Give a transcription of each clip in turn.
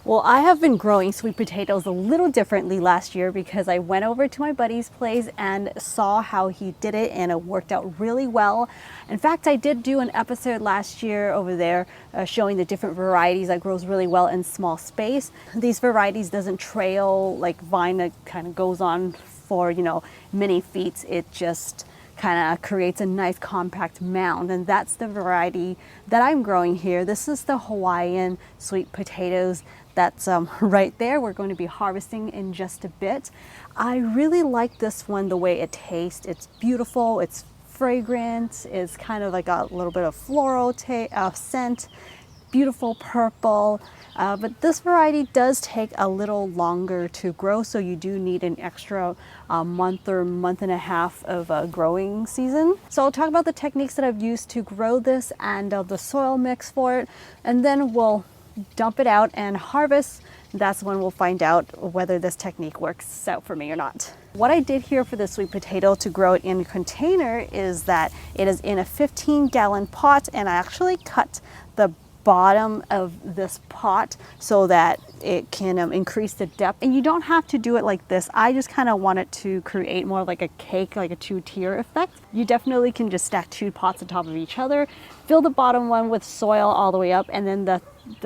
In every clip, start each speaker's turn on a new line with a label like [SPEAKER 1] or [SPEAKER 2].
[SPEAKER 1] Well, I have been growing sweet potatoes a little differently last year because I went over to my buddy's place and saw how he did it, and it worked out really well. In fact, I did do an episode last year over there showing the different varieties that grows really well in small space. These varieties doesn't trail like vine that kind of goes on for, you know, many feet. It just kind of creates a nice compact mound, and that's the variety that I'm growing here. This is the Hawaiian sweet potatoes. That's right there. We're going to be harvesting in just a bit. I really like this one, the way it tastes. It's beautiful, it's fragrant, it's kind of like a little bit of floral scent, beautiful purple. But this variety does take a little longer to grow, so you do need an extra month or month and a half of a growing season. So I'll talk about the techniques that I've used to grow this and the soil mix for it, and then we'll dump it out and harvest. That's when we'll find out whether this technique works out for me or not. What I did here for the sweet potato to grow it in a container is that it is in a 15-gallon pot, and I actually cut the bottom of this pot so that it can increase the depth. And you don't have to do it like this. I just kind of wanted to create more like a cake, like a two-tier effect. You definitely can just stack two pots on top of each other, fill the bottom one with soil all the way up, and then the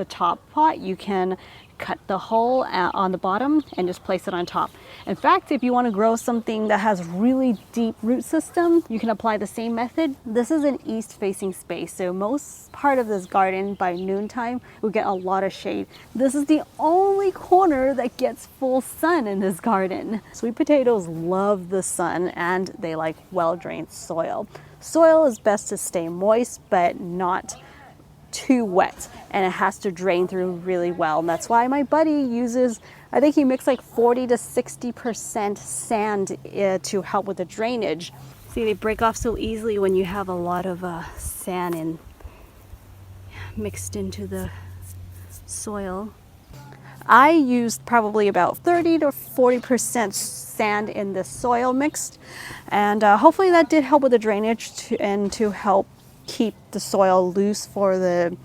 [SPEAKER 1] top pot you can cut the hole on the bottom and just place it on top. In fact, if you want to grow something that has really deep root system, you can apply the same method. This is an east facing space, so most part of this garden by noontime will get a lot of shade. This is the only corner that gets full sun in this garden. Sweet potatoes love the sun, and they like well-drained soil. Soil is best to stay moist but not too wet, and it has to drain through really well. And that's why my buddy uses, I think he mixed like 40 to 60% sand to help with the drainage. See, they break off so easily when you have a lot of sand mixed into the soil. I used probably about 30 to 40% sand in the soil mixed, and hopefully that did help with the drainage and to help keep the soil loose for the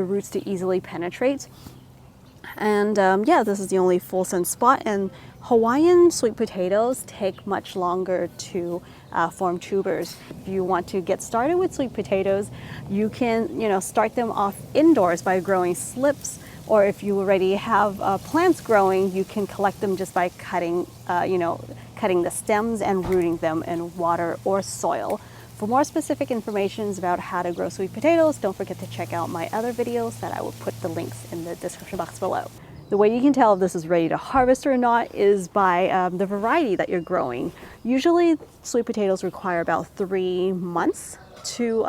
[SPEAKER 1] roots to easily penetrate. And yeah, this is the only full sun spot. And Hawaiian sweet potatoes take much longer to form tubers. If you want to get started with sweet potatoes, you can, you know, start them off indoors by growing slips, or if you already have plants growing, you can collect them just by cutting the stems and rooting them in water or soil. For more specific information about how to grow sweet potatoes, don't forget to check out my other videos that I will put the links in the description box below. The way you can tell if this is ready to harvest or not is by the variety that you're growing. Usually sweet potatoes require about 3 months to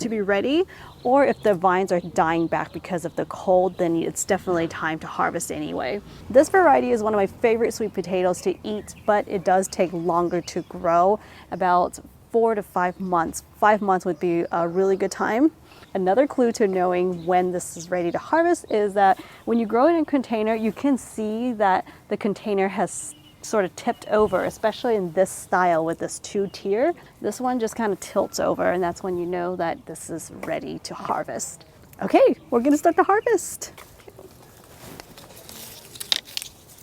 [SPEAKER 1] be ready, or if the vines are dying back because of the cold, then it's definitely time to harvest anyway. This variety is one of my favorite sweet potatoes to eat, but it does take longer to grow, about 4 to 5 months. 5 months would be a really good time. Another clue to knowing when this is ready to harvest is that when you grow it in a container, you can see that the container has sort of tipped over, especially in this style with this 2-tier. This one just kind of tilts over, and that's when you know that this is ready to harvest. Okay, we're gonna start the harvest.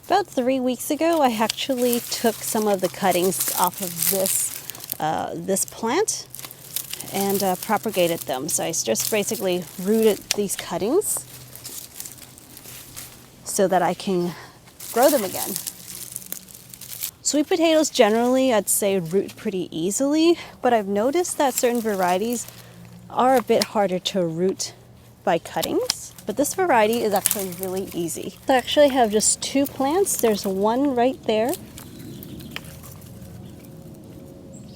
[SPEAKER 1] About 3 weeks ago, I actually took some of the cuttings off of this plant and propagated them. So I just basically rooted these cuttings so that I can grow them again. Sweet potatoes generally, I'd say, root pretty easily, but I've noticed that certain varieties are a bit harder to root by cuttings. But this variety is actually really easy. So I actually have just 2 plants. There's one right there,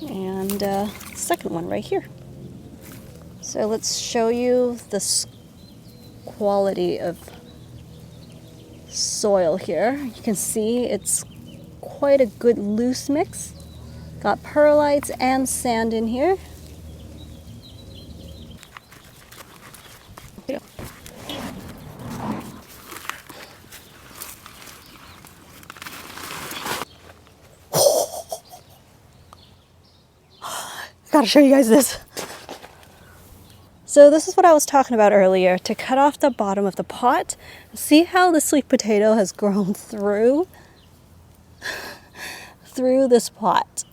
[SPEAKER 1] and second one right here. So let's show you this quality of soil here. You can see it's quite a good loose mix. Got perlites and sand in here. Gotta show you guys this. So So this is what I was talking about earlier, to cut off the bottom of the pot. See how the sweet potato has grown through this pot.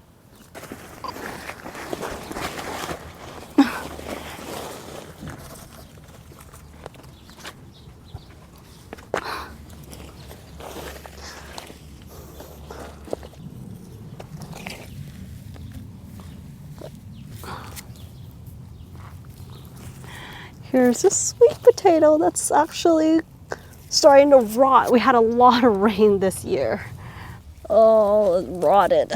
[SPEAKER 1] Here's a sweet potato that's actually starting to rot. We had a lot of rain this year. Oh, it rotted.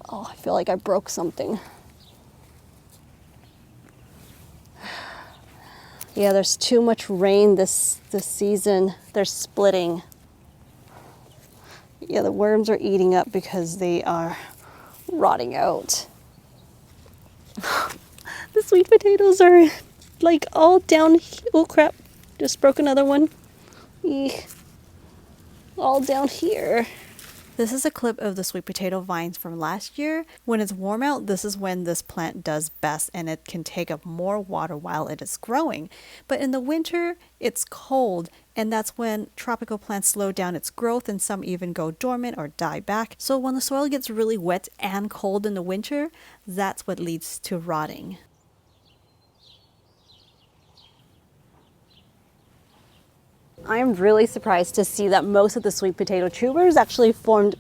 [SPEAKER 1] Oh, I feel like I broke something. Yeah, there's too much rain this season. They're splitting. Yeah, the worms are eating up because they are rotting out. The sweet potatoes are like all down. Oh crap, just broke another one. Eek. All down here. This is a clip of the sweet potato vines from last year. When it's warm out, this is when this plant does best and it can take up more water while it is growing. But in the winter, it's cold, and that's when tropical plants slow down its growth and some even go dormant or die back. So when the soil gets really wet and cold in the winter, that's what leads to rotting. I'm really surprised to see that most of the sweet potato tubers actually formed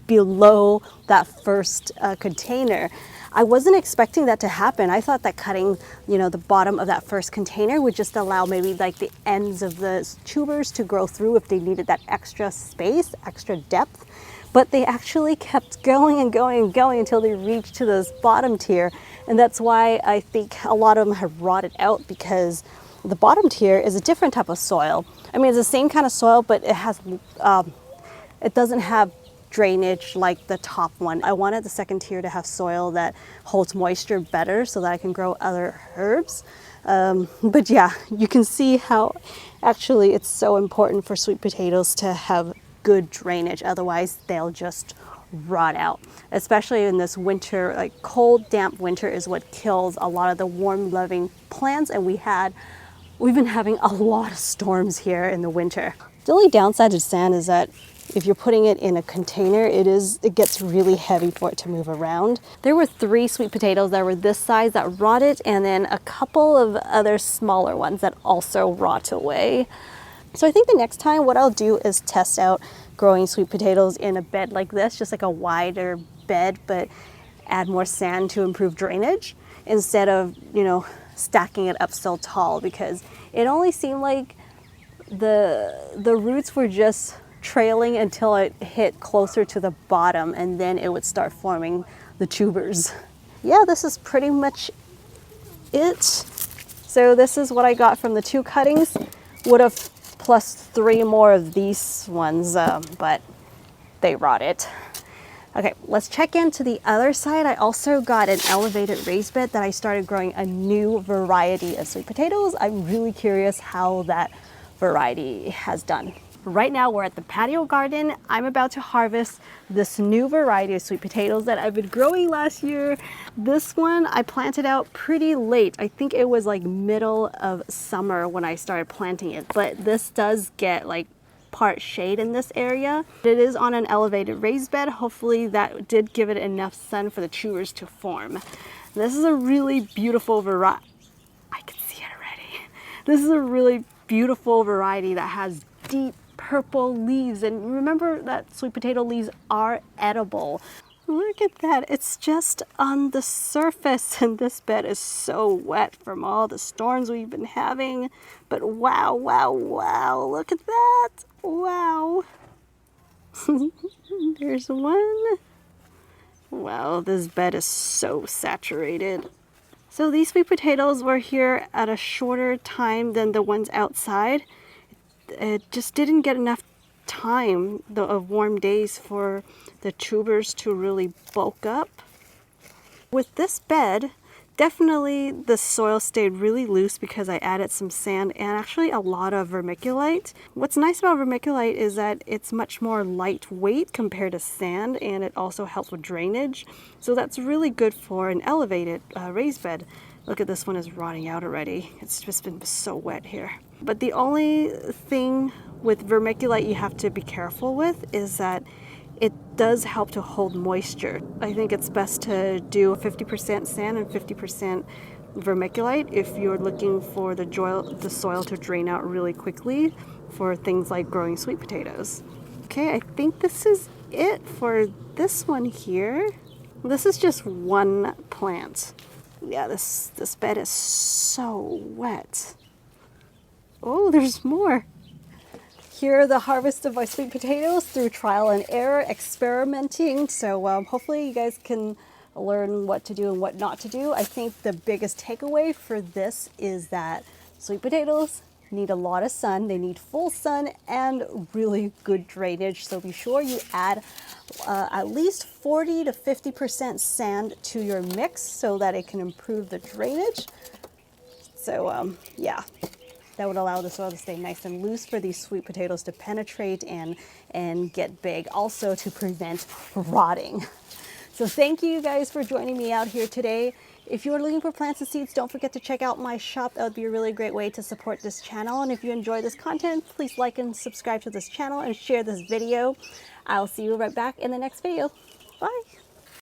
[SPEAKER 1] below that first container. I wasn't expecting that to happen. I thought that cutting, the bottom of that first container would just allow maybe like the ends of the tubers to grow through if they needed that extra space, extra depth. But they actually kept going and going and going until they reached to this bottom tier. And that's why I think a lot of them have rotted out, because the bottom tier is a different type of soil. I mean, it's the same kind of soil, but it doesn't have drainage like the top one. I wanted the second tier to have soil that holds moisture better so that I can grow other herbs. But yeah, you can see how actually it's so important for sweet potatoes to have good drainage. Otherwise, they'll just rot out. Especially in this winter, like cold, damp winter is what kills a lot of the warm-loving plants, and we've been having a lot of storms here in the winter. The only downside to sand is that if you're putting it in a container, it gets really heavy for it to move around. There were 3 sweet potatoes that were this size that rotted, and then a couple of other smaller ones that also rot away. So I think the next time what I'll do is test out growing sweet potatoes in a bed like this, just like a wider bed, but add more sand to improve drainage instead of, stacking it up so tall, because it only seemed like the roots were just trailing until it hit closer to the bottom, and then it would start forming the tubers. Yeah, this is pretty much it. So this is what I got from the 2 cuttings. Would have plus 3 more of these ones, but they rotted. Okay, let's check into the other side. I also got an elevated raised bed that I started growing a new variety of sweet potatoes. I'm really curious how that variety has done. Right now we're at the patio garden. I'm about to harvest this new variety of sweet potatoes that I've been growing last year. This one I planted out pretty late. I think it was like middle of summer when I started planting it, but this does get like part shade in this area. It is on an elevated raised bed. Hopefully that did give it enough sun for the tubers to form. This is a really beautiful variety. I can see it already. This is a really beautiful variety that has deep purple leaves, and remember that sweet potato leaves are edible. Look at that, it's just on the surface, and this bed is so wet from all the storms we've been having. But wow, wow, wow, look at that. Wow. There's one. Wow, this bed is so saturated. So these sweet potatoes were here at a shorter time than the ones outside. It just didn't get enough time of warm days for the tubers to really bulk up. With this bed, definitely the soil stayed really loose because I added some sand and actually a lot of vermiculite. What's nice about vermiculite is that it's much more lightweight compared to sand, and it also helps with drainage. So that's really good for an elevated raised bed. Look at this one is rotting out already. It's just been so wet here. But the only thing with vermiculite you have to be careful with is that it does help to hold moisture. I think it's best to do 50% sand and 50% vermiculite if you're looking for the soil to drain out really quickly for things like growing sweet potatoes. Okay, I think this is it for this one here. This is just one plant. Yeah, this bed is so wet. Oh, there's more. Here are the harvest of my sweet potatoes through trial and error, experimenting. So hopefully you guys can learn what to do and what not to do. I think the biggest takeaway for this is that sweet potatoes need a lot of sun. They need full sun and really good drainage. So be sure you add at least 40 to 50% sand to your mix so that it can improve the drainage. So yeah, that would allow the soil to stay nice and loose for these sweet potatoes to penetrate and get big. Also to prevent rotting. So thank you guys for joining me out here today. If you're looking for plants and seeds, don't forget to check out my shop. That would be a really great way to support this channel. And if you enjoy this content, please like and subscribe to this channel and share this video. I'll see you right back in the next video. Bye.